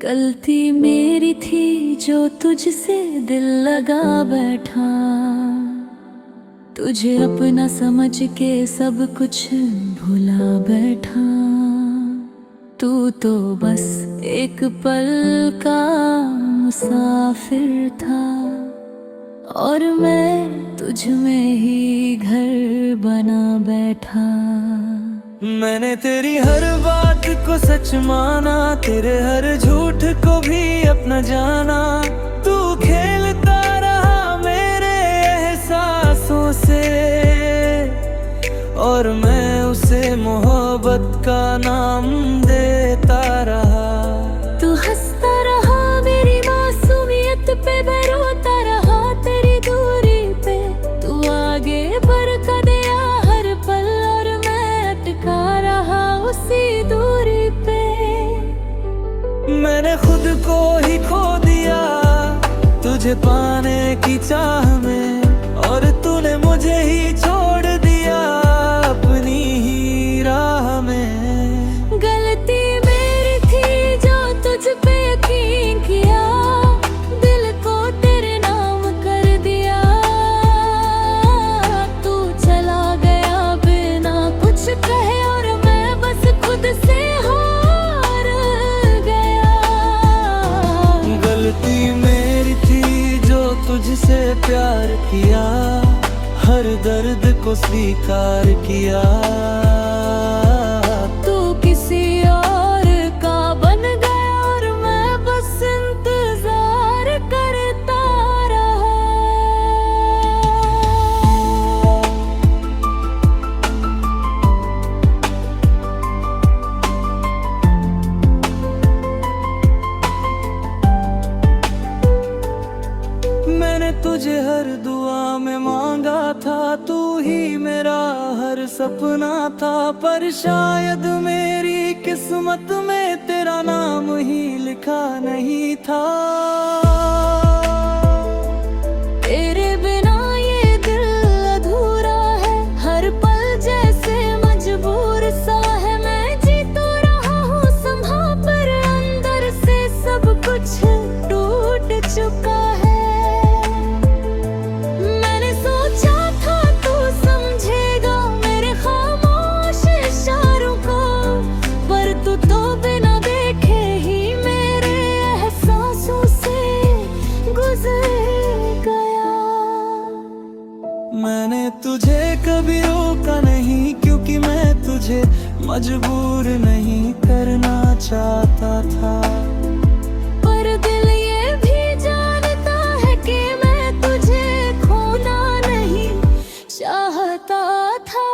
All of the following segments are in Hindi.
गलती मेरी थी जो तुझसे दिल लगा बैठा। तुझे अपना समझ के सब कुछ भुला बैठा। तू तो बस एक पल का मुसाफिर था और मैं तुझ में ही घर बना बैठा। मैंने तेरी हर बात को सच माना, तेरे हर झूठ को भी अपना जाना। तू खेलता रहा मेरे एहसासों से और मैं उसे मोहब्बत का नाम देता रहा। तू हंसता रहा मेरी मासूमियत पे, मैं रोता रहा तेरी दूरी पे। तू आगे बढ़ गया हर पल और मैं अटका रहा उसी दूरी पे। मैंने खुद को ही खो दिया तुझे पाने की चाह में, और तूने मुझे ही छोड़ दिया अपनी ही राह में। गलती मेरी थी जो तुझ पे यकीन किया, दिल को तेरे नाम कर दिया। तू चला गया बिना कुछ कहे और मैं बस खुद से हार गया। गलती मेरी थी जो तुझसे प्यार किया, हर दर्द को स्वीकार किया। तू किसी और का बन गया और मैं बस इंतजार करता रहा। मैंने तुझे हर दुआ में मांगा था, तू ही मेरा हर सपना था। पर शायद मेरी किस्मत में तेरा नाम ही लिखा नहीं था। तेरे बिना ये दिल अधूरा है, हर पल जैसे मजबूर सा है। मैं जी तो रहा हूँ संभा पर अंदर से सब कुछ टूट चुका है। मैंने सोचा था तू समझेगा मेरे खामोश इशारों को, पर तू तो बिना देखे ही मेरे एहसासों से गुजर गया। मैंने तुझे कभी रोका नहीं, क्योंकि मैं तुझे मजबूर नहीं करना चाहता था। पर दिल ये भी जानता है कि मैं तुझे खोना नहीं चाहता था।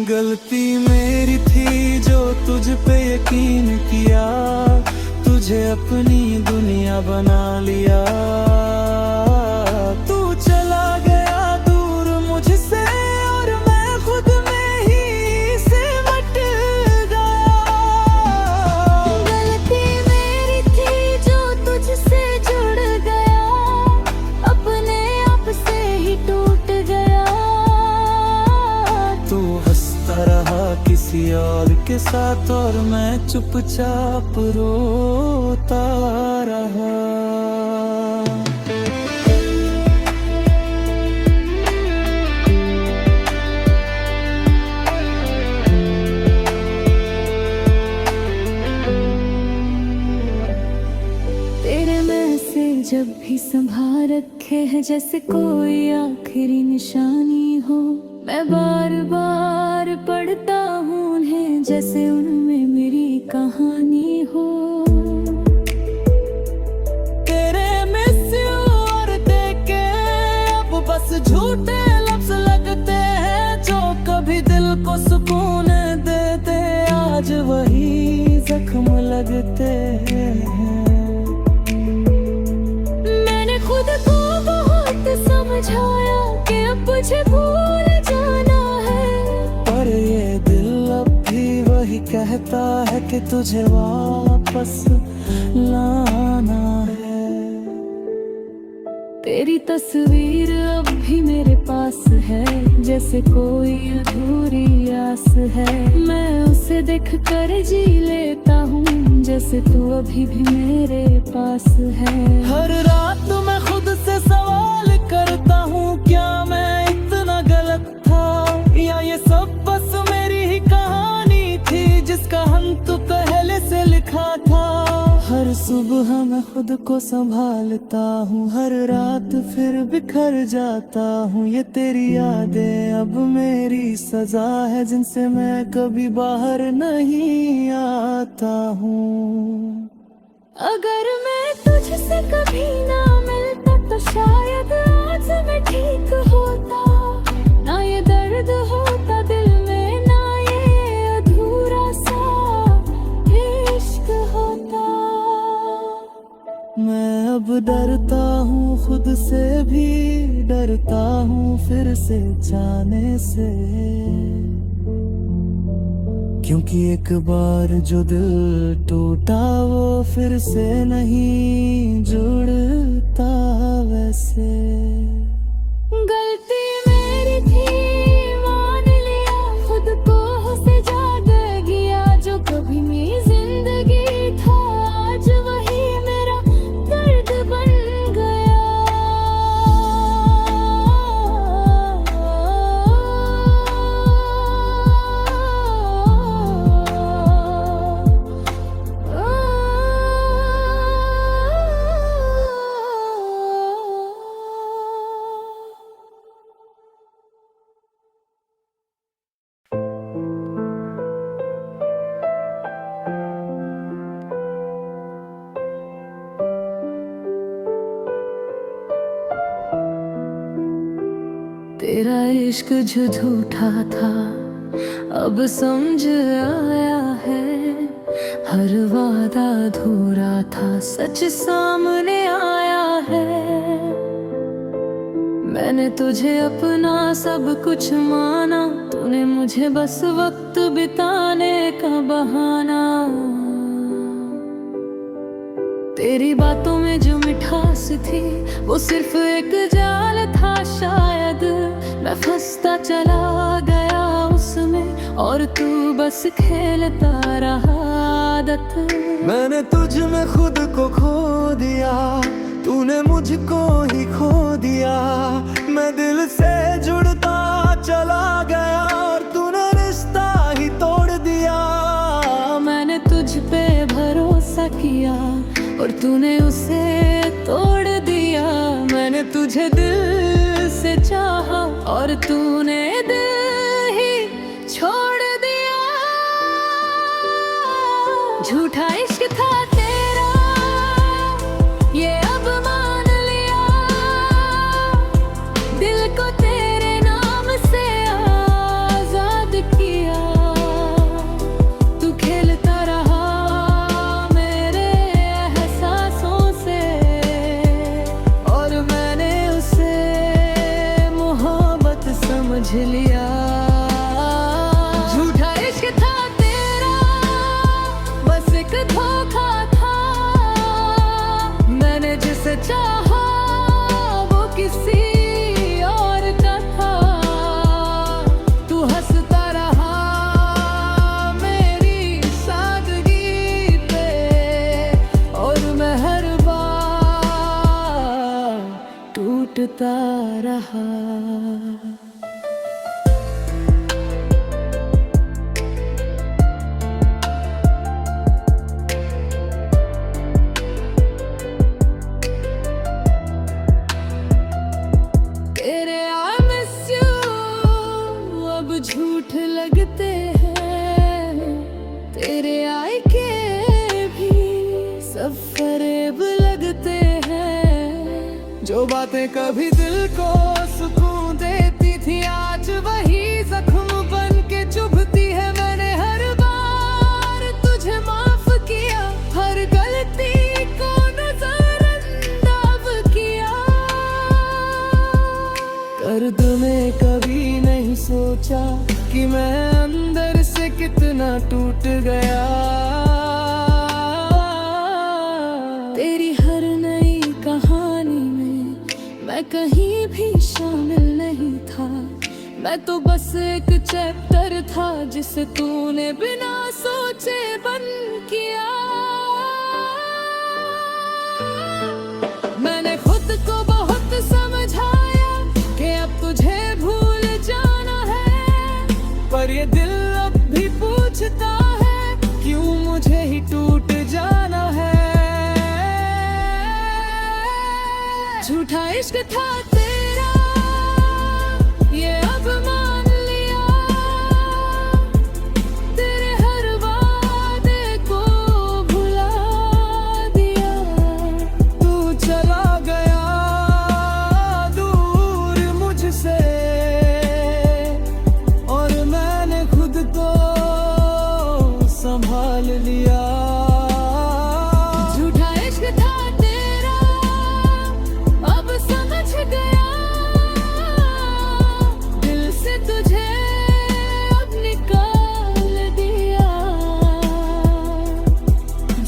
गलती मेरी थी जो तुझ पे यकीन किया, तुझे अपनी दुनिया बना लिया। तू चला गया दूर मुझसे और मैं खुद में ही सिमट गया। गलती मेरी थी जो तुझसे जुड़ गया, अपने आप से ही टूट गया। तू हंसता रहा किसी और के साथ और मैं चुपचाप रोता रहा। तेरे मैसेज जब भी संभाल रखे हैं जैसे कोई आखिरी निशानी हो। मैं बार बार पढ़ता हूँ उन्हें जैसे उनमें मेरी कहानी हो। तेरे मिस यू और देखे अब बस झूठे लफ्ज लगते हैं, जो कभी दिल को सुकून देते आज वही जख्म लगते हैं। मैंने खुद को बहुत समझाया कि अब मुझे भूल जाना है, पर ये दिल अब भी वही कहता है कि तुझे वापस लाना है। तेरी तस्वीर अब भी मेरे पास है, जैसे कोई अधूरी आस है। मैं उसे देख कर जी लेता हूँ, जैसे तू अभी भी मेरे पास है। हर रात मैं खुद से सवाल करता हूँ, क्या मैं इतना गलत था, या ये सब बस मेरी ही कहानी थी जिसका अंत तो पहले से लिखा था। हर सुबह मैं खुद को संभालता हूँ, हर रात फिर बिखर जाता हूँ। ये तेरी यादें अब मेरी सजा है, जिनसे मैं कभी बाहर नहीं आता हूँ। अगर मैं तुझसे कभी ना मिलता तो शायद आज मैं ठीक होता। ना ये दर्द होता दिल में, ना ये अधूरा सा इश्क होता। मैं अब डरता हूँ, खुद से भी डरता हूँ, फिर से जाने से। क्योंकि एक बार जो दिल टूटा वो फिर से नहीं जुड़ता वैसे। गलती मेरी थी, मान लिया खुद को, से ज्यादा गया जो कभी मेरी जिंदगी था, आज वही मेरा दर्द बन गया। तेरा इश्क जो झूठा था अब समझ आया है, हर वादा अधूरा था सच सामने आया है। मैंने तुझे अपना सब कुछ माना, तूने मुझे बस वक्त बिताने का बहाना। तेरी बातों में जो मिठास थी वो सिर्फ एक जाल था शायद। मैं फंसता चला गया उसमें और तू बस खेलता रहा आदत। मैंने तुझ में खुद को खो दिया, तूने मुझको ही खो दिया। मैं दिल से जुड़ता चला गया और तूने रिश्ता ही तोड़ दिया। मैंने तुझ पे भरोसा किया और तूने उसे तोड़ दिया। मैंने तुझे दिल से चाहा और तूने दिल ही छोड़ दिया। झूठा इश्क था तेरा ये अब मान लिया, दिल को तेरे नाम से आजाद किया। तू खेलता रहा मेरे एहसासों से और मैंने उसे मोहब्बत समझ लिया। झूठा इश्क था तेरा बस एक धोखा था। मैंने जिसे चाहा वो किसी और का था। तू हंसता रहा मेरी सादगी पे और मैं हर बार टूटता रहा। तेरे I miss you अब झूठ लगते हैं। तेरे आई के भी सब फरेब लगते हैं। जो बातें कभी दिल को सुकून देती थी आज वही जख्म बन के चुभती है। मैंने हर बार तुझे माफ किया, हर गलती को नजरअंदाज किया। दर्द में कभी नहीं सोचा कि मैं अंदर से कितना टूट गया। तेरी हर नई कहानी में मैं कहीं भी शामिल नहीं था। मैं तो बस एक चैप्टर था जिसे तूने बिना सोचे बंद किया। मैंने खुद को बहुत समझाया कि अब तुझे भूल जाना है, पर ये दिल अब भी पूछता है क्यों मुझे ही टूट जाना है। झूठा इश्क था तेरा ये अब मान लिया, तेरे हर वादे को भुला दिया। तू चला गया दूर मुझसे और मैंने खुद को संभाल लिया। झूठा इश्क था तेरा अब समझ गया, दिल से तुझे अब निकाल दिया।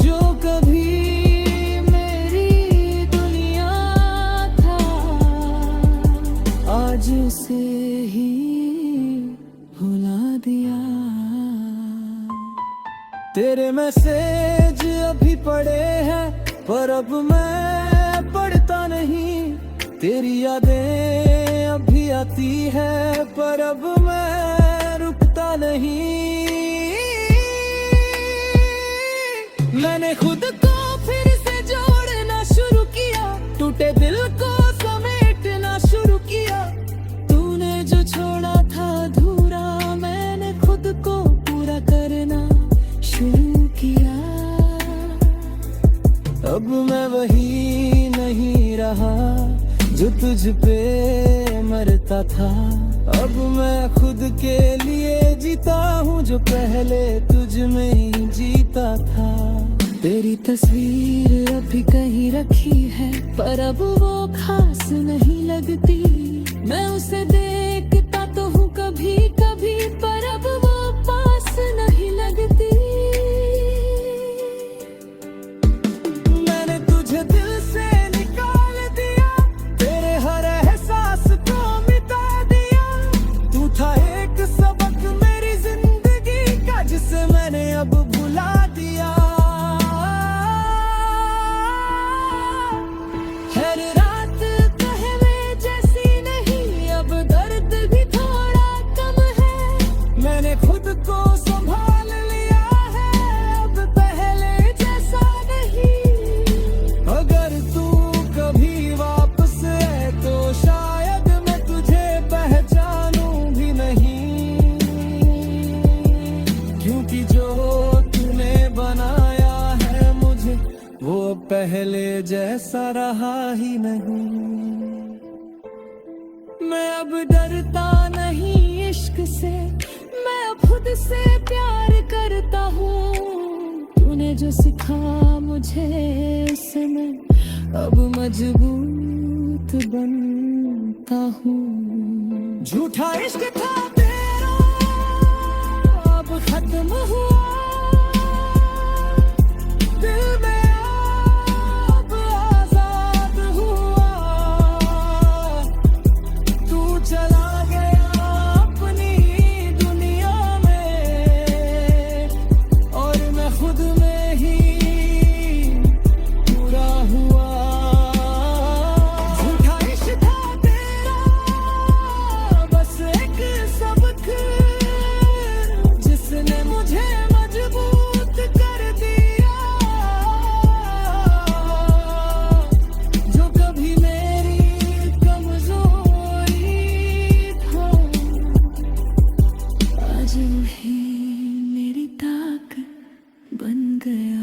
जो कभी मेरी दुनिया था आज उसे ही भुला दिया। तेरे मैसेज अभी पड़े हैं पर अब मैं पढ़ता नहीं। तेरी यादें अभी आती है पर अब मैं रुकता नहीं। मैंने खुद को फिर से जोड़ना शुरू किया, टूटे दिल को समेटना शुरू किया। तूने जो छोड़ा था अधूरा मैंने खुद को पूरा करना शुरू किया। अब मैं वही नहीं रहा जो तुझ पे मरता था। अब मैं खुद के लिए जीता हूँ जो पहले तुझ में ही जीता था। तेरी तस्वीर अभी कहीं रखी है पर अब वो खास नहीं लगती। मैं उसे देखता तो हूँ कभी कभी पर अब वो पास नहीं लगती। मैंने तुझे दिल से निकाल दिया, तेरे हर एहसास को मिटा दिया। तू था एक सबक मेरी जिंदगी का जिसे मैंने अब भुला दिया। हर रात कहवे जैसी नहीं अब दर्द भी थोड़ा कम है। मैंने खुद को संभाल लिया है अब पहले जैसा नहीं। अगर तू कभी वापस आए तो शायद मैं तुझे पहचानूं भी नहीं, क्योंकि जो तूने बनाया है मुझे वो पहले जैसा रहा ही नहीं। मैं अब डरता नहीं इश्क से, मैं अब खुद से प्यार करता हूँ। तूने जो सिखा मुझे उससे मैं अब मजबूत बनता हूँ। झूठा इश्क था तेरा अब खत्म हुआ, दिल में अब आजाद हुआ। तू चला गया अपनी दुनिया में और मैं खुद में ही पूरा हुआ। झूठा इश्क था तेरा बस एक सबक जिसने मुझे मजबूत कर दिया। जो कभी मेरी कमजोरी था आज वही मेरी ताकत बन गया।